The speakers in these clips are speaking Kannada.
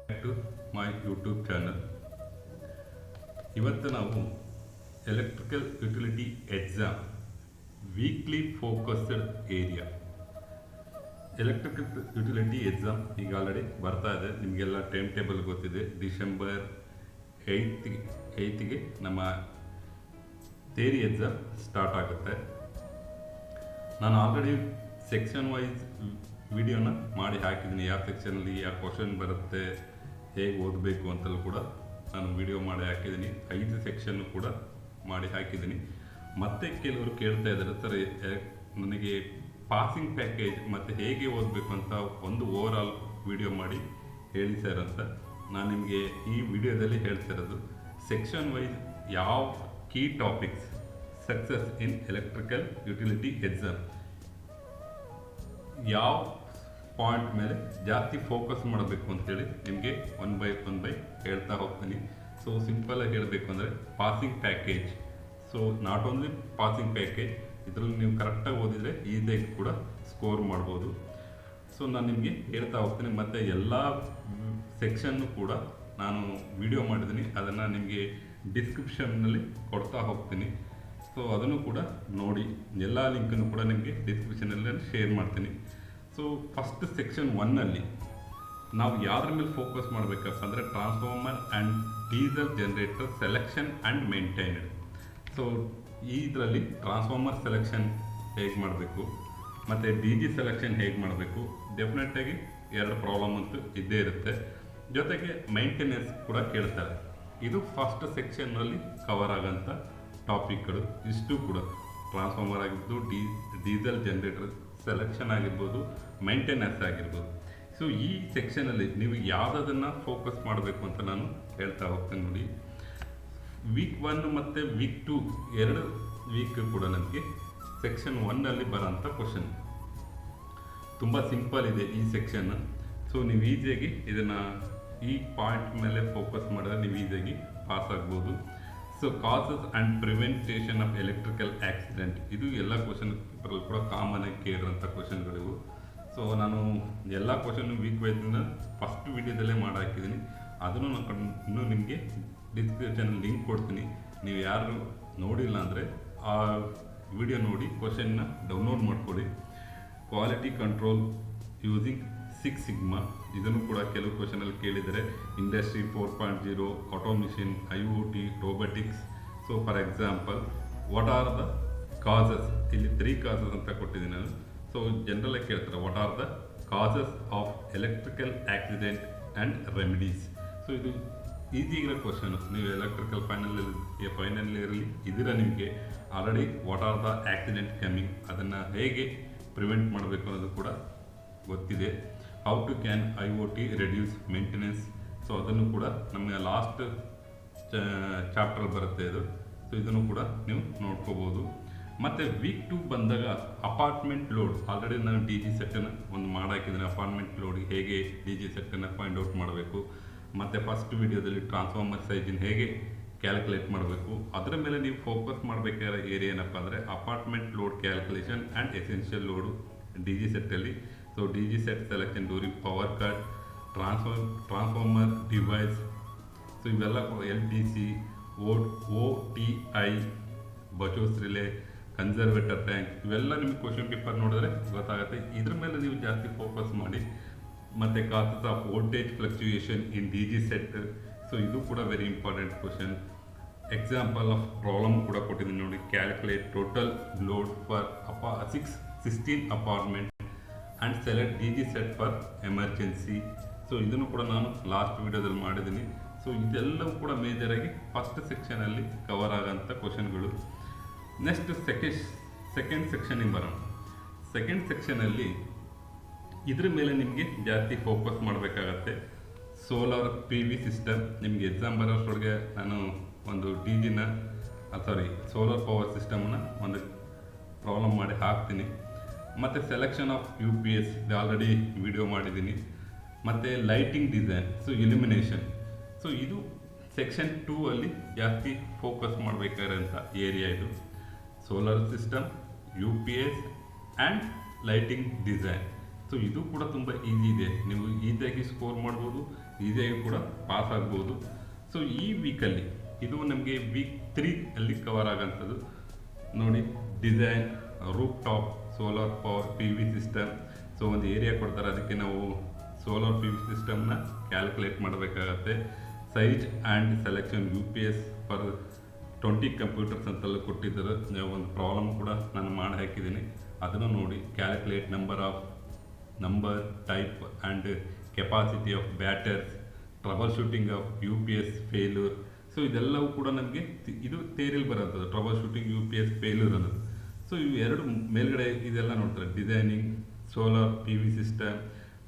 Back to my YouTube channel. ಇವತ್ತು ನಾವು electrical utility exam weekly focused area electrical utility exam ಈಗ ಆಲ್ರೆಡಿ ಬರ್ತಾ ಇದೆ. ನಿಮಗೆಲ್ಲ ಟೈಮ್ ಟೇಬಲ್ ಗೊತ್ತಿದೆ. ಡಿಸೆಂಬರ್ 8ಗೆ ನಮ್ಮ ಥಿಯರಿ ಎಕ್ಸಾಮ್ ಸ್ಟಾರ್ಟ್ ಆಗುತ್ತೆ. ನಾನು ಆಲ್ರೆಡಿ ಸೆಕ್ಷನ್ ವೈಸ್ ವಿಡಿಯೋನ ಮಾಡಿ ಹಾಕಿದ್ದೀನಿ. ಯಾವ ಸೆಕ್ಷನಲ್ಲಿ ಯಾವ ಕ್ವಶನ್ ಬರುತ್ತೆ, ಹೇಗೆ ಓದಬೇಕು ಅಂತಲೂ ಕೂಡ ನಾನು ವಿಡಿಯೋ ಮಾಡಿ ಹಾಕಿದ್ದೀನಿ. 5 ಸೆಕ್ಷನ್ನು ಕೂಡ ಮಾಡಿ ಹಾಕಿದ್ದೀನಿ. ಮತ್ತೆ ಕೆಲವರು ಕೇಳ್ತಾ ಇದ್ದಾರೆ, ಸರ್ ನನಗೆ ಪಾಸಿಂಗ್ ಪ್ಯಾಕೇಜ್ ಮತ್ತು ಹೇಗೆ ಓದಬೇಕು ಅಂತ ಒಂದು ಓವರ್ ಆಲ್ ವಿಡಿಯೋ ಮಾಡಿ ಹೇಳಿ ಸರ್ ಅಂತ. ನಾನು ನಿಮಗೆ ಈ ವಿಡಿಯೋದಲ್ಲಿ ಹೇಳ್ತಾ ಇರೋದು ಸೆಕ್ಷನ್ ವೈಸ್ ಯಾವ key topics success in electrical utility exam, ಯಾವ ಪಾಯಿಂಟ್ ಮೇಲೆ ಜಾಸ್ತಿ ಫೋಕಸ್ ಮಾಡಬೇಕು ಅಂತೇಳಿ ನಿಮಗೆ ಒನ್ ಬೈ ಹೇಳ್ತಾ ಹೋಗ್ತೀನಿ. ಸೊ ಸಿಂಪಲಾಗಿ ಹೇಳಬೇಕು ಅಂದರೆ passing package. So not only passing package, ಇದರಲ್ಲಿ ನೀವು ಕರೆಕ್ಟಾಗಿ ಓದಿದರೆ ಈಸಿಯಾಗಿ ಕೂಡ ಸ್ಕೋರ್ ಮಾಡ್ಬೋದು. ಸೊ ನಾನು ನಿಮಗೆ ಹೇಳ್ತಾ ಹೋಗ್ತೀನಿ. ಮತ್ತು ಎಲ್ಲ ಸೆಕ್ಷನ್ನು ಕೂಡ ನಾನು ವಿಡಿಯೋ ಮಾಡಿದ್ದೀನಿ, ಅದನ್ನು ನಿಮಗೆ ಡಿಸ್ಕ್ರಿಪ್ಷನ್ನಲ್ಲಿ ಕೊಡ್ತಾ ಹೋಗ್ತೀನಿ. ಸೊ ಅದನ್ನು ಕೂಡ ನೋಡಿ. ಎಲ್ಲ ಲಿಂಕನ್ನು ಕೂಡ ನಿಮಗೆ ಡಿಸ್ಕ್ರಿಪ್ಷನಲ್ಲಿ ಶೇರ್ ಮಾಡ್ತೀನಿ. ಸೊ ಫಸ್ಟ್ ಸೆಕ್ಷನ್ 1ನಲ್ಲಿ ನಾವು ಯಾವುದ್ರ ಮೇಲೆ ಫೋಕಸ್ ಮಾಡಬೇಕಪ್ಪ ಅಂದರೆ transformer and diesel generator selection and maintained. So ಇದರಲ್ಲಿ ಟ್ರಾನ್ಸ್ಫಾರ್ಮರ್ ಸೆಲೆಕ್ಷನ್ ಹೇಗೆ ಮಾಡಬೇಕು ಮತ್ತು DG ಸೆಲೆಕ್ಷನ್ ಹೇಗೆ ಮಾಡಬೇಕು, ಡೆಫಿನೆಟಾಗಿ 2 ಪ್ರಾಬ್ಲಮ್ ಅಂತೂ ಇದ್ದೇ ಇರುತ್ತೆ. ಜೊತೆಗೆ ಮೇಂಟೆನೆನ್ಸ್ ಕೂಡ ಕೇಳ್ತಾರೆ. ಇದು ಫಸ್ಟ್ ಸೆಕ್ಷನ್ನಲ್ಲಿ ಕವರ್ ಆಗೋಂಥ ಟಾಪಿಕ್ಗಳು ಇಷ್ಟು ಕೂಡ. ಟ್ರಾನ್ಸ್ಫಾರ್ಮರ್ ಆಗಿರ್ಬೋದು, ಡೀಸೆಲ್ ಜನರೇಟರ್ ಸೆಲೆಕ್ಷನ್ ಆಗಿರ್ಬೋದು, ಮೇಂಟೆನೆನ್ಸ್ ಆಗಿರ್ಬೋದು. ಸೊ ಈ ಸೆಕ್ಷನಲ್ಲಿ ನೀವು ಯಾವುದನ್ನು ಫೋಕಸ್ ಮಾಡಬೇಕು ಅಂತ ನಾನು ಹೇಳ್ತಾ ಹೋಗ್ತೇನೆ. ನೋಡಿ, ವೀಕ್ 1 ಮತ್ತು ವೀಕ್ 2 2 ವೀಕ್ ಕೂಡ ನನಗೆ ಸೆಕ್ಷನ್ 1ನಲ್ಲಿ ಬರೋಂಥ ಕ್ವಶನ್ ತುಂಬ ಸಿಂಪಲ್ ಇದೆ ಈ ಸೆಕ್ಷನ್. ಸೊ ನೀವು ಈಸಿಯಾಗಿ ಇದನ್ನು ಈ ಪಾಯಿಂಟ್ ಮೇಲೆ ಫೋಕಸ್ ಮಾಡಿದ್ರೆ ನೀವು ಈಸಿಯಾಗಿ ಪಾಸ್ ಆಗ್ಬೋದು. So causes and ಪ್ರಿವೆಂಟೇಷನ್ of electrical accident, ಇದು ಎಲ್ಲ ಕ್ವಶನ್ ಪೇಪರಲ್ಲಿ ಕೂಡ ಕಾಮನಾಗಿ ಕೇಳಿರೋಂಥ ಕ್ವಶನ್ಗಳಿವು. ಸೊ ನಾನು ಎಲ್ಲ ಕ್ವಶನ್ ವೀಕ್ ವೈಸಿಂದ ಫಸ್ಟ್ ವಿಡಿಯೋದಲ್ಲೇ ಮಾಡಿ ಹಾಕಿದ್ದೀನಿ. ಅದನ್ನು ನಾನು ಇನ್ನೂ ನಿಮಗೆ ಡಿಸ್ಕ್ರಿಪ್ಷನಲ್ಲಿ ಲಿಂಕ್ ಕೊಡ್ತೀನಿ. ನೀವು ಯಾರು ನೋಡಿಲ್ಲ ಅಂದರೆ ಆ ವಿಡಿಯೋ ನೋಡಿ ಕ್ವಶನ್ನ ಡೌನ್ಲೋಡ್ ಮಾಡ್ಕೊಳ್ಳಿ. ಕ್ವಾಲಿಟಿ ಕಂಟ್ರೋಲ್ ಯೂಸಿಂಗ್ 6 ಸಿಗ್ಮಾ, ಇದನ್ನು ಕೂಡ ಕೆಲವು ಕ್ವಶನಲ್ಲಿ ಕೇಳಿದರೆ. Industry 4.0, automation, IoT, robotics. So for example, what are the causes, ಇಲ್ಲಿ 3 ಕಾಸಸ್ ಅಂತ ಕೊಟ್ಟಿದ್ದೀನಿ ನಾನು. ಸೊ ಜನರಲಾಗಿ ಕೇಳ್ತಾರೆ, what are the causes of electrical accident and remedies. So ಇದು ಈಸಿ ಇರೋ ಕ್ವಶನ್. ನೀವು ಎಲೆಕ್ಟ್ರಿಕಲ್ ಫೈನಲ್ ಇಯರಲ್ಲಿ ಇದ್ದೀರಾ, ನಿಮಗೆ already what are the accident coming, ಅದನ್ನು ಹೇಗೆ ಪ್ರಿವೆಂಟ್ ಮಾಡಬೇಕು ಅನ್ನೋದು ಕೂಡ ಗೊತ್ತಿದೆ. How to can IoT reduce maintenance. So ಅದನ್ನು ಕೂಡ ನಮಗೆ ಲಾಸ್ಟ್ ಚಾಪ್ಟರ್ ಬರುತ್ತೆ ಇದು. ಸೊ ಇದನ್ನು ಕೂಡ ನೀವು ನೋಡ್ಕೋಬೋದು. ಮತ್ತು ವೀಕ್ 2 ಬಂದಾಗ ಅಪಾರ್ಟ್ಮೆಂಟ್ ಲೋಡ್, ಆಲ್ರೆಡಿ ನಾನು DG ಸೆಟ್ಟನ್ನು ಒಂದು ಮಾಡಾಕಿದ್ದೀನಿ. ಅಪಾರ್ಟ್ಮೆಂಟ್ ಲೋಡ್ ಹೇಗೆ DG ಸೆಟ್ಟನ್ನು ಫೈಂಡ್ ಔಟ್ ಮಾಡಬೇಕು, ಮತ್ತು ಫಸ್ಟ್ ವಿಡಿಯೋದಲ್ಲಿ ಟ್ರಾನ್ಸ್ಫಾರ್ಮರ್ ಸೈಜಿನ ಹೇಗೆ ಕ್ಯಾಲ್ಕುಲೇಟ್ ಮಾಡಬೇಕು, ಅದರ ಮೇಲೆ ನೀವು ಫೋಕಸ್ ಮಾಡಬೇಕಾದ ಏರಿಯಾ ಏನಪ್ಪ ಅಂದರೆ apartment load calculation and essential load DG ಸೆಟ್ಟಲ್ಲಿ. So DG set selection during power cut, transformer device. So ಇವೆಲ್ಲ LTC, OTI, Buchholz relay, conservator tank, ಇವೆಲ್ಲ ನಿಮಗೆ ಕ್ವಶನ್ ಪೇಪರ್ ನೋಡಿದ್ರೆ ಗೊತ್ತಾಗುತ್ತೆ. ಇದ್ರ ಮೇಲೆ ನೀವು ಜಾಸ್ತಿ ಫೋಕಸ್ ಮಾಡಿ. ಮತ್ತು causes of voltage fluctuation in DG set. So ಇದು ಕೂಡ very important question. Example of problem ಕೂಡ ಕೊಟ್ಟಿದ್ದೀನಿ ನೋಡಿ. Calculate total load for 16 apartment and select DG set for emergency. So ಇದನ್ನು ಕೂಡ ನಾನು ಲಾಸ್ಟ್ ವಿಡಿಯೋದಲ್ಲಿ ಮಾಡಿದ್ದೀನಿ. ಸೊ ಇದೆಲ್ಲವೂ ಕೂಡ ಮೇಜರಾಗಿ ಫಸ್ಟ್ ಸೆಕ್ಷನಲ್ಲಿ ಕವರ್ ಆಗೋಂಥ ಕ್ವಶನ್ಗಳು. ನೆಕ್ಸ್ಟ್ ಸೆಕೆಂಡ್ ಸೆಕ್ಷನಿಗೆ ಬರೋಣ. ಸೆಕೆಂಡ್ ಸೆಕ್ಷನಲ್ಲಿ ಇದ್ರ ಮೇಲೆ ನಿಮಗೆ ಜಾಸ್ತಿ ಫೋಕಸ್ ಮಾಡಬೇಕಾಗತ್ತೆ. Solar PV system. ನಿಮಗೆ ಎಕ್ಸಾಮ್ ಬರೋಷ್ಟೊಳಗೆ ನಾನು ಒಂದು ಸೋಲಾರ್ ಪವರ್ ಸಿಸ್ಟಮನ್ನು ಒಂದು ಪ್ರಾಬ್ಲಮ್ ಮಾಡಿ ಹಾಕ್ತೀನಿ. ಮತ್ತು ಸೆಲೆಕ್ಷನ್ ಆಫ್ UPS, ಇದು ಆಲ್ರೆಡಿ ವಿಡಿಯೋ ಮಾಡಿದ್ದೀನಿ. ಮತ್ತು lighting design, so illumination. So ಇದು ಸೆಕ್ಷನ್ 2 ಅಲ್ಲಿ ಜಾಸ್ತಿ ಫೋಕಸ್ ಮಾಡಬೇಕಾದಂಥ ಏರಿಯಾ ಇದು. Solar system, UPS and lighting design. So ಇದು ಕೂಡ ತುಂಬ ಈಸಿ ಇದೆ, ನೀವು ಈಸಿಯಾಗಿ ಸ್ಕೋರ್ ಮಾಡ್ಬೋದು, ಈಸಿಯಾಗಿ ಕೂಡ ಪಾಸ್ ಆಗ್ಬೋದು. ಸೊ ಈ ವೀಕಲ್ಲಿ ಇದು ನಮಗೆ ವೀಕ್ 3 ಅಲ್ಲಿ ಕವರ್ ಆಗೋಂಥದ್ದು ನೋಡಿ. Design, roof top solar power P V system. So ಒಂದು ಏರಿಯಾ ಕೊಡ್ತಾರೆ, ಅದಕ್ಕೆ ನಾವು ಸೋಲಾರ್ ಪಿ ವಿ ಸಿಸ್ಟಮ್ನ ಕ್ಯಾಲ್ಕುಲೇಟ್ ಮಾಡಬೇಕಾಗತ್ತೆ. Size and selection UPS for 20 computers ಅಂತೆಲ್ಲ ಕೊಟ್ಟಿದ್ದಾರೆ. ಒಂದು ಪ್ರಾಬ್ಲಮ್ ಕೂಡ ನಾನು ಮಾಡಿ ಹಾಕಿದ್ದೀನಿ, ಅದನ್ನು ನೋಡಿ. Calculate number type and capacity of batteries, troubleshooting of UPS failure. So ಇದೆಲ್ಲವೂ ಕೂಡ ನಮಗೆ ಇದು ಥಿಯರಿಲಿ ಬರೋಂಥದ್ದು, ಟ್ರಬಲ್ ಶೂಟಿಂಗ್ UPS ಫೇಲ್ಯೂರ್ ಅನ್ನೋದು. ಸೊ ಇವು ಎರಡು ಮೇಲ್ಗಡೆ ಇದೆಲ್ಲ ನೋಡ್ತಾರೆ, designing, solar P V system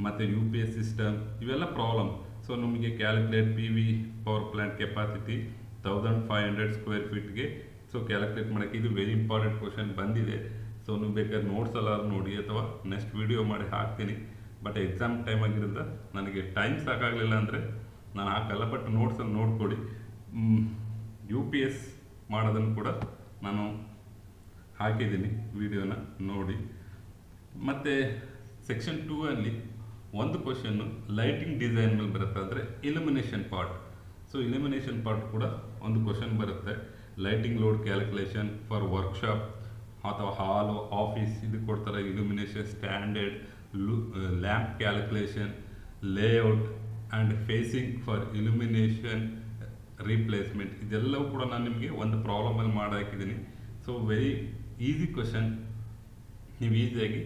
ಮತ್ತು UPS ಸಿಸ್ಟಮ್, ಇವೆಲ್ಲ ಪ್ರಾಬ್ಲಮ್. ಸೊ ನಮಗೆ calculate PV power plant capacity 1500 square ಫೀಟ್ಗೆ. ಸೊ ಕ್ಯಾಲ್ಕುಲೇಟ್ ಮಾಡೋಕ್ಕೆ ಇದು ವೆರಿ ಇಂಪಾರ್ಟೆಂಟ್ ಕ್ವಶನ್ ಬಂದಿದೆ. ಸೊ ನೀವು ಬೇಕಾದ್ರೆ ನೋಟ್ಸ್ ಎಲ್ಲ ನೋಡಿ ಅಥವಾ ನೆಕ್ಸ್ಟ್ ವಿಡಿಯೋ ಮಾಡಿ ಹಾಕ್ತೀನಿ. ಬಟ್ ಎಕ್ಸಾಮ್ ಟೈಮ್ ಆಗಿರೋದ್ರಿಂದ ನನಗೆ ಟೈಮ್ ಸಾಕಾಗಲಿಲ್ಲ ಅಂದರೆ ನಾನು ಹಾಕಲ್ಲ, ಬಟ್ ನೋಟ್ಸಲ್ಲಿ ನೋಡ್ಕೊಡಿ. UPS ಮಾಡೋದನ್ನು ಕೂಡ ನಾನು ಹಾಕಿದ್ದೀನಿ, ವಿಡಿಯೋನ ನೋಡಿ. ಮತ್ತು ಸೆಕ್ಷನ್ 2 ಅಲ್ಲಿ ಒಂದು ಕ್ವಶನ್ನು ಲೈಟಿಂಗ್ ಡಿಸೈನ್ ಮೇಲೆ ಬರುತ್ತೆ, ಅಂದರೆ illumination part. So illumination part ಕೂಡ ಒಂದು ಕ್ವಶನ್ ಬರುತ್ತೆ. Lighting load calculation for workshop ಅಥವಾ ಹಾಲ್, ಆಫೀಸ್, ಇದು ಕೊಡ್ತಾರೆ. Illumination standard, lamp calculation, layout and facing for illumination replacement, ಇದೆಲ್ಲವೂ ಕೂಡ ನಾನು ನಿಮಗೆ ಒಂದು ಪ್ರಾಬ್ಲಮಲ್ಲಿ ಮಾಡಿ ಹಾಕಿದ್ದೀನಿ. ಸೊ ವೆರಿ ಈಸಿ ಕ್ವಶನ್, ನೀವು ಈಸಿಯಾಗಿ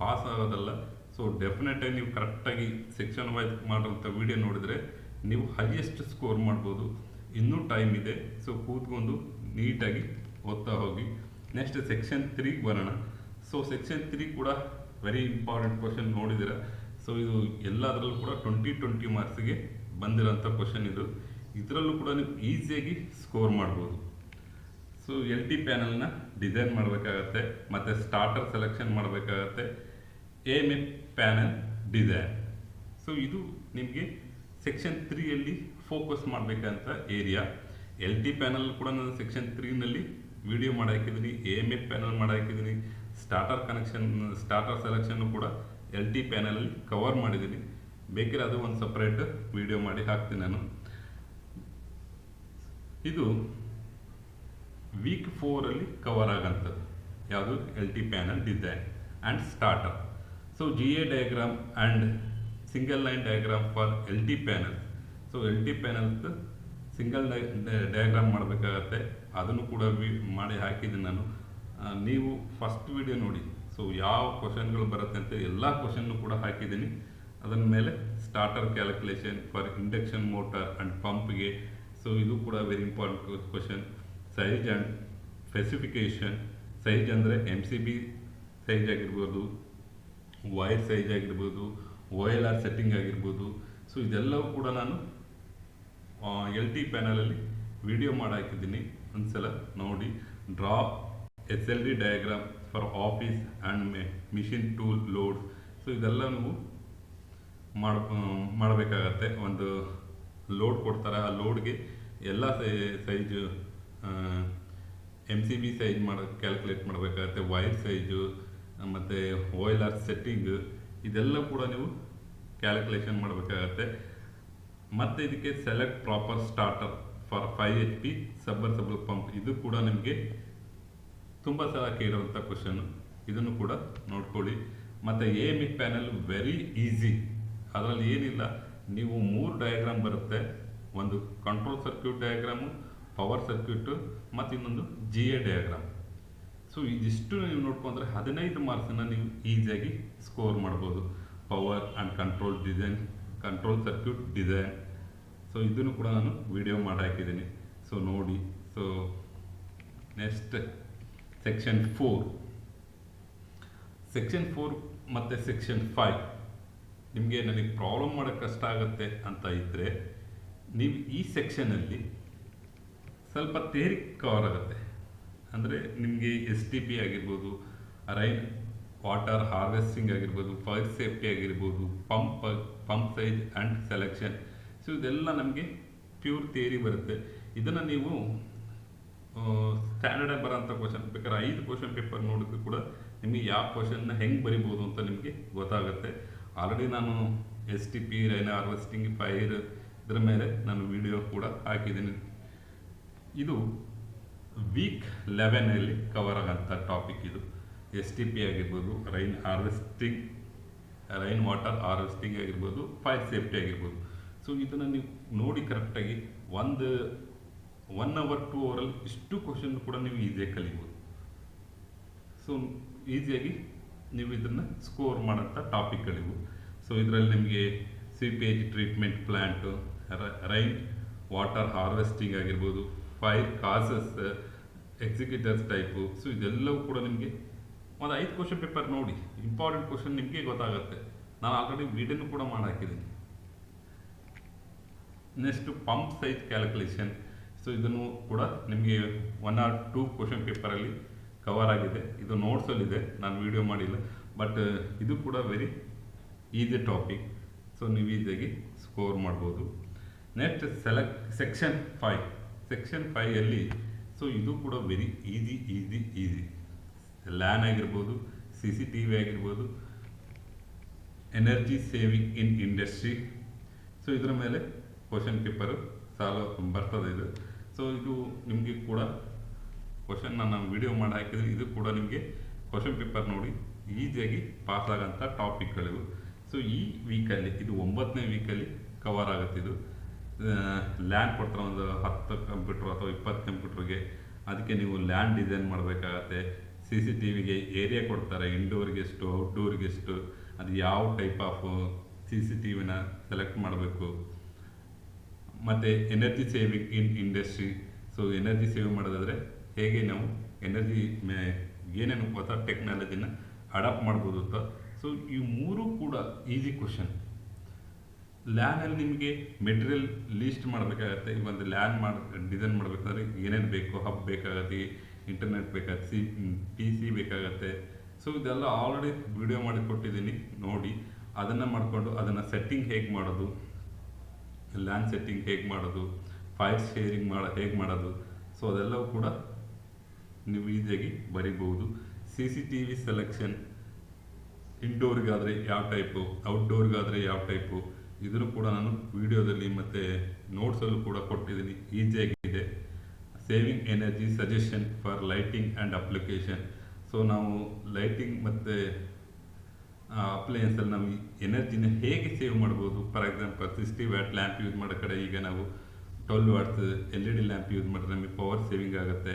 ಪಾಸ್ ಆಗೋದಲ್ಲ. ಸೊ ಡೆಫಿನೆಟಾಗಿ ನೀವು ಕರೆಕ್ಟಾಗಿ ಸೆಕ್ಷನ್ ವೈಸ್ ಮಾಡೋಂಥ ವಿಡಿಯೋ ನೋಡಿದರೆ ನೀವು ಹೈಯೆಸ್ಟ್ ಸ್ಕೋರ್ ಮಾಡ್ಬೋದು. ಇನ್ನೂ ಟೈಮ್ ಇದೆ, ಸೊ ಕೂತ್ಕೊಂಡು ನೀಟಾಗಿ ಓದ್ತಾ ಹೋಗಿ. ನೆಕ್ಸ್ಟ್ ಸೆಕ್ಷನ್ 3 ಬರೋಣ. ಸೊ ಸೆಕ್ಷನ್ 3 ಕೂಡ ವೆರಿ ಇಂಪಾರ್ಟೆಂಟ್ ಕ್ವಶನ್ ನೋಡಿದ್ದೀರ. ಸೊ ಇದು ಎಲ್ಲದರಲ್ಲೂ ಕೂಡ 20 ಮಾರ್ಕ್ಸಿಗೆ ಬಂದಿರೋಂಥ ಕ್ವಶನ್ ಇದು. ಇದರಲ್ಲೂ ಕೂಡ ನೀವು ಈಸಿಯಾಗಿ ಸ್ಕೋರ್ ಮಾಡ್ಬೋದು. ಸೊ LT ಪ್ಯಾನಲ್ನ ಡಿಸೈನ್ ಮಾಡಬೇಕಾಗತ್ತೆ, ಮತ್ತು ಸ್ಟಾರ್ಟರ್ ಸೆಲೆಕ್ಷನ್ ಮಾಡಬೇಕಾಗತ್ತೆ, AMF ಪ್ಯಾನಲ್ ಡಿಸೈನ್. ಸೊ ಇದು ನಿಮಗೆ ಸೆಕ್ಷನ್ 3ಯಲ್ಲಿ ಫೋಕಸ್ ಮಾಡಬೇಕಂತ ಏರಿಯಾ. LT ಪ್ಯಾನಲ್ ಕೂಡ ನಾನು ಸೆಕ್ಷನ್ 3ನಲ್ಲಿ ವಿಡಿಯೋ ಮಾಡಿ ಹಾಕಿದ್ದೀನಿ, AMF ಪ್ಯಾನಲ್ ಮಾಡಿ ಹಾಕಿದ್ದೀನಿ, ಸ್ಟಾರ್ಟರ್ ಸೆಲೆಕ್ಷನ್ನು ಕೂಡ LT ಪ್ಯಾನಲಲ್ಲಿ ಕವರ್ ಮಾಡಿದ್ದೀನಿ. ಬೇಕಿದ್ರೆ ಅದು ಒಂದು ಸಪ್ರೇಟ್ ವಿಡಿಯೋ ಮಾಡಿ ಹಾಕ್ತೀನಿ ನಾನು. ಇದು ವೀಕ್ 4ಅಲ್ಲಿ ಕವರ್ ಆಗೋಂಥದ್ದು ಯಾವುದು, LT panel design and starter. So GA diagram and single line diagram for LT panel. So LT panels single diagram ಮಾಡಬೇಕಾಗತ್ತೆ, ಅದನ್ನು ಕೂಡ ಮಾಡಿ ಹಾಕಿದ್ದೀನಿ ನಾನು. ನೀವು ಫಸ್ಟ್ ವಿಡಿಯೋ ನೋಡಿ. ಸೊ ಯಾವ ಕ್ವಶನ್ಗಳು ಬರುತ್ತೆ ಅಂತ ಎಲ್ಲ ಕ್ವಶನ್ನು ಕೂಡ ಹಾಕಿದ್ದೀನಿ. ಅದರ ಮೇಲೆ starter calculation for induction motor and ಪಂಪ್ಗೆ. ಸೊ ಇದು ಕೂಡ very important question. Size and specification. Size ಅಂದರೆ MCB ಸೈಜ್ ಆಗಿರ್ಬೋದು, ವೈರ್ ಸೈಜ್ ಆಗಿರ್ಬೋದು, OLR ಸೆಟ್ಟಿಂಗ್ ಆಗಿರ್ಬೋದು. ಸೊ ಇದೆಲ್ಲವೂ ಕೂಡ ನಾನು LT ಪ್ಯಾನಲಲ್ಲಿ ವಿಡಿಯೋ ಮಾಡಿ ಹಾಕಿದ್ದೀನಿ, ಒಂದ್ಸಲ ನೋಡಿ. Draw SLD diagram for office and machine tool load. So ಇದೆಲ್ಲ ನೀವು ಮಾಡಬೇಕಾಗತ್ತೆ. ಒಂದು ಲೋಡ್ ಕೊಡ್ತಾರೆ, ಆ ಲೋಡ್ಗೆ ಎಲ್ಲ ಸೈಜು MCB ಸೈಜ್ ಕ್ಯಾಲ್ಕುಲೇಟ್ ಮಾಡಬೇಕಾಗತ್ತೆ, ವೈರ್ ಸೈಜು ಮತ್ತು OLR ಸೆಟ್ಟಿಂಗ್, ಇದೆಲ್ಲ ಕೂಡ ನೀವು ಕ್ಯಾಲ್ಕುಲೇಷನ್ ಮಾಡಬೇಕಾಗತ್ತೆ. ಮತ್ತು ಇದಕ್ಕೆ select proper starter for 5 HP submersible pump. ಇದು ಕೂಡ ನಿಮಗೆ ತುಂಬ ಸಲ ಕೇಳುವಂಥ ಕ್ವಶನ್ನು, ಇದನ್ನು ಕೂಡ ನೋಡ್ಕೊಳ್ಳಿ. ಮತ್ತು AMF ಪ್ಯಾನಲ್ ವೆರಿ ಈಸಿ, ಅದರಲ್ಲಿ ಏನಿಲ್ಲ. ನೀವು 3 ಡಯಾಗ್ರಾಮ್ ಬರುತ್ತೆ, ಒಂದು control circuit diagram, power circuit ಮತ್ತು ಇನ್ನೊಂದು GA ಡಯಾಗ್ರಾಮ್. ಸೊ ಇದಿಷ್ಟು ನೀವು ನೋಡ್ಕೊಂಡ್ರೆ 15 ಮಾರ್ಕ್ಸನ್ನು ನೀವು ಈಸಿಯಾಗಿ ಸ್ಕೋರ್ ಮಾಡ್ಬೋದು. Power and control design, control circuit design. So ಇದನ್ನು ಕೂಡ ನಾನು ವಿಡಿಯೋ ಮಾಡಿ ಹಾಕಿದ್ದೀನಿ, ಸೊ ನೋಡಿ. ಸೊ ನೆಕ್ಸ್ಟ್ ಸೆಕ್ಷನ್ 4 ಮತ್ತು ಸೆಕ್ಷನ್ 5 ನಿಮಗೆ ನನಗೆ ಪ್ರಾಬ್ಲಮ್ ಮಾಡೋಕ್ಕೆ ಕಷ್ಟ ಆಗುತ್ತೆ ಅಂತ ಇದ್ದರೆ ನೀವು ಈ ಸೆಕ್ಷನಲ್ಲಿ ಸ್ವಲ್ಪ ಥಿಯರಿ ಕವರ್ ಆಗುತ್ತೆ. ಅಂದರೆ ನಿಮಗೆ STP ಆಗಿರ್ಬೋದು, ರೈನ್ ವಾಟರ್ ಹಾರ್ವೆಸ್ಟಿಂಗ್ ಆಗಿರ್ಬೋದು, ಫೈರ್ ಸೇಫ್ಟಿ ಆಗಿರ್ಬೋದು, pump size and selection. So ಇದೆಲ್ಲ ನಮಗೆ ಪ್ಯೂರ್ ಥಿಯರಿ ಬರುತ್ತೆ. ಇದನ್ನು ನೀವು ಸ್ಟ್ಯಾಂಡರ್ಡಾಗಿ ಬರೋಂಥ ಕ್ವಶನ್ ಬೇಕಾದ್ರೆ 5 ಕ್ವಶನ್ ಪೇಪರ್ ನೋಡೋದು ಕೂಡ ನಿಮಗೆ ಯಾವ ಕ್ವಶನ್ನ ಹೆಂಗೆ ಬರಿಬೋದು ಅಂತ ನಿಮಗೆ ಗೊತ್ತಾಗುತ್ತೆ. ಆಲ್ರೆಡಿ ನಾನು STP ರೈನ್ ಹಾರ್ವೆಸ್ಟಿಂಗ್ ಫೈರ್ ಇದರ ಮೇಲೆ ನಾನು ವಿಡಿಯೋ ಕೂಡ ಹಾಕಿದ್ದೀನಿ. ಇದು ವೀಕ್ 11 ಕವರ್ ಆಗೋಂಥ ಟಾಪಿಕ್. ಇದು STP ಆಗಿರ್ಬೋದು, ರೈನ್ ವಾಟರ್ ಹಾರ್ವೆಸ್ಟಿಂಗ್ ಆಗಿರ್ಬೋದು, ಫೈರ್ ಸೇಫ್ಟಿ ಆಗಿರ್ಬೋದು. ಸೊ ಇದನ್ನು ನೀವು ನೋಡಿ ಕರೆಕ್ಟಾಗಿ 1 hour 2 ಅವರಲ್ಲಿ ಇಷ್ಟು ಕ್ವಶನ್ ಕೂಡ ನೀವು ಈಸಿಯಾಗಿ ಕಲಿಬೋದು. ಸೊ ಈಸಿಯಾಗಿ ನೀವು ಇದನ್ನು ಸ್ಕೋರ್ ಮಾಡೋಂಥ ಟಾಪಿಕ್ಗಳಿವು. ಸೊ ಇದರಲ್ಲಿ ನಿಮಗೆ seepage treatment plant, rain water harvesting ಆಗಿರ್ಬೋದು, fire causes, executors type. So ಇದೆಲ್ಲವೂ ಕೂಡ ನಿಮಗೆ ಒಂದು 5 ಕ್ವಶನ್ ಪೇಪರ್ ನೋಡಿ, ಇಂಪಾರ್ಟೆಂಟ್ ಕ್ವಶನ್ ನಿಮಗೆ ಗೊತ್ತಾಗುತ್ತೆ. ನಾನು ಆಲ್ರೆಡಿ ವಿಡಿಯೋನು ಕೂಡ ಮಾಡಾಕಿದ್ದೀನಿ. Next pump size calculation. So ಇದನ್ನು ಕೂಡ ನಿಮಗೆ 1 or 2 ಕ್ವಶನ್ ಪೇಪರಲ್ಲಿ ಕವರ್ ಆಗಿದೆ. ಇದು ನೋಟ್ಸಲ್ಲಿದೆ, ನಾನು ವಿಡಿಯೋ ಮಾಡಿಲ್ಲ. ಬಟ್ ಇದು ಕೂಡ ವೆರಿ ಈಸಿ ಟಾಪಿಕ್. ಸೊ ನೀವು ಈಸಿಯಾಗಿ ಸ್ಕೋರ್ ಮಾಡ್ಬೋದು. ನೆಕ್ಸ್ಟ್ ಸೆಕ್ಷನ್ 5 ಸೊ ಇದು ಕೂಡ ವೆರಿ ಈಸಿ. ಲ್ಯಾನ್ ಆಗಿರ್ಬೋದು, CCTV ಆಗಿರ್ಬೋದು, energy saving in industry. So ಇದರ ಮೇಲೆ ಕ್ವಶನ್ ಪೇಪರು ಬರ್ತದೆ ಇದು. ಸೊ ಇದು ನಿಮಗೆ ಕೂಡ ಕ್ವಶನ್ ನಾನು ವಿಡಿಯೋ ಮಾಡಿ ಹಾಕಿದರೆ ಇದು ಕೂಡ ನಿಮಗೆ ಕ್ವಶನ್ ಪೇಪರ್ ನೋಡಿ ಈಸಿಯಾಗಿ ಪಾಸ್ ಆಗೋಂಥ ಟಾಪಿಕ್ಗಳಿವು. ಸೊ ಈ ವೀಕಲ್ಲಿ ಇದು 9ನೇ ವೀಕಲ್ಲಿ ಕವರ್ ಆಗುತ್ತೆ. ಇದು ಲ್ಯಾಂಡ್ ಕೊಡ್ತಾರೆ, ಒಂದು 10 ಕಂಪ್ಯೂಟ್ರ್ ಅಥವಾ 20 ಕಂಪ್ಯೂಟ್ರಿಗೆ. ಅದಕ್ಕೆ ನೀವು ಲ್ಯಾಂಡ್ ಡಿಸೈನ್ ಮಾಡಬೇಕಾಗತ್ತೆ. CCTVಗೆ ಏರಿಯಾ ಕೊಡ್ತಾರೆ, ಇಂಡೋರ್ಗೆ ಎಷ್ಟು, ಔಟ್ಡೋರ್ಗೆ ಎಷ್ಟು, ಅದು ಯಾವ ಟೈಪ್ ಆಫ್ CCTVನ ಸೆಲೆಕ್ಟ್ ಮಾಡಬೇಕು. ಮತ್ತು energy saving in industry. So energy save ಮಾಡೋದಾದರೆ ಹೇಗೆ ನಾವು ಏನೇನು ಹೊಸ ಟೆಕ್ನಾಲಜಿನ ಅಡಾಪ್ಟ್ ಮಾಡ್ಬೋದು ಅಂತ. ಸೊ ಈ 3 ಕೂಡ ಈಸಿ ಕ್ವಶನ್. ಲ್ಯಾನಲ್ಲಿ ನಿಮಗೆ ಮೆಟೀರಿಯಲ್ ಲೀಸ್ಟ್ ಮಾಡಬೇಕಾಗತ್ತೆ. ಈ ಒಂದು ಲ್ಯಾನ್ ಡಿಸೈನ್ ಮಾಡಬೇಕಾದ್ರೆ ಏನೇನು ಬೇಕು, ಹಬ್ ಬೇಕಾಗತ್ತೆ, ಇಂಟರ್ನೆಟ್ ಬೇಕಾಗತ್ತೆ, PC ಬೇಕಾಗತ್ತೆ. ಸೊ ಇದೆಲ್ಲ ಆಲ್ರೆಡಿ ವಿಡಿಯೋ ಮಾಡಿ ಕೊಟ್ಟಿದ್ದೀನಿ ನೋಡಿ. ಅದನ್ನು ಮಾಡಿಕೊಂಡು ಅದನ್ನು ಸೆಟ್ಟಿಂಗ್ ಹೇಗೆ ಮಾಡೋದು, ಲ್ಯಾನ್ ಸೆಟ್ಟಿಂಗ್ ಹೇಗೆ ಮಾಡೋದು, ಫೈಲ್ ಶೇರಿಂಗ್ ಹೇಗೆ ಮಾಡೋದು. ಸೊ ಅದೆಲ್ಲವೂ ಕೂಡ ನೀವು ಈಸಿಯಾಗಿ ಬರಿಬೋದು. CCTV ಸೆಲೆಕ್ಷನ್, ಇಂಡೋರ್ಗಾದರೆ ಯಾವ ಟೈಪು, ಔಟ್ಡೋರ್ಗಾದರೆ ಯಾವ ಟೈಪು, ಇದನ್ನು ಕೂಡ ನಾನು ವಿಡಿಯೋದಲ್ಲಿ ಮತ್ತು ನೋಟ್ಸಲ್ಲೂ ಕೂಡ ಕೊಟ್ಟಿದ್ದೀನಿ, ಈಸಿಯಾಗಿದೆ. Saving energy suggestion for lighting and application. So ನಾವು ಲೈಟಿಂಗ್ ಮತ್ತು ಅಪ್ಲಯನ್ಸಲ್ಲಿ ನಾವು ಎನರ್ಜಿನ ಹೇಗೆ ಸೇವ್ ಮಾಡ್ಬೋದು. For example 60 watt lamp use ಮಾಡೋ ಕಡೆ ಈಗ ನಾವು 12 ವಾಟ್ಸ್ LED ಲ್ಯಾಂಪ್ ಯೂಸ್ ಮಾಡಿದ್ರೆ ನಮಗೆ ಪವರ್ ಸೇವಿಂಗ್ ಆಗುತ್ತೆ.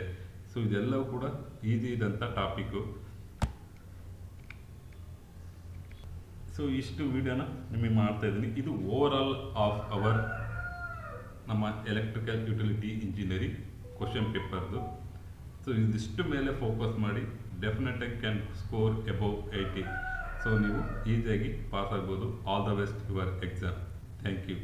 ಸೊ ಇದೆಲ್ಲವೂ ಕೂಡ ಈಸಿ ಇದ್ದಂಥ ಟಾಪಿಕ್ಕು. ಸೊ ಇಷ್ಟು ವಿಡಿಯೋನ ನಿಮಗೆ ಮಾಡ್ತಾಯಿದ್ದೀನಿ. ಇದು ಓವರಾಲ್ ಆಫ್ ಅವರ್ ನಮ್ಮ ಎಲೆಕ್ಟ್ರಿಕಲ್ ಯುಟಿಲಿಟಿ ಇಂಜಿನಿಯರಿಂಗ್ ಕ್ವಶನ್ ಪೇಪರ್ದು. ಸೊ ಇದಿಷ್ಟು ಮೇಲೆ ಫೋಕಸ್ ಮಾಡಿ ಡೆಫಿನೆಟಾಗಿ ಕ್ಯಾನ್ ಸ್ಕೋರ್ ಅಬೌವ್ 80. ಸೊ ನೀವು ಈಸಿಯಾಗಿ ಪಾಸ್ ಆಗ್ಬೋದು. All the best your exam. Thank you.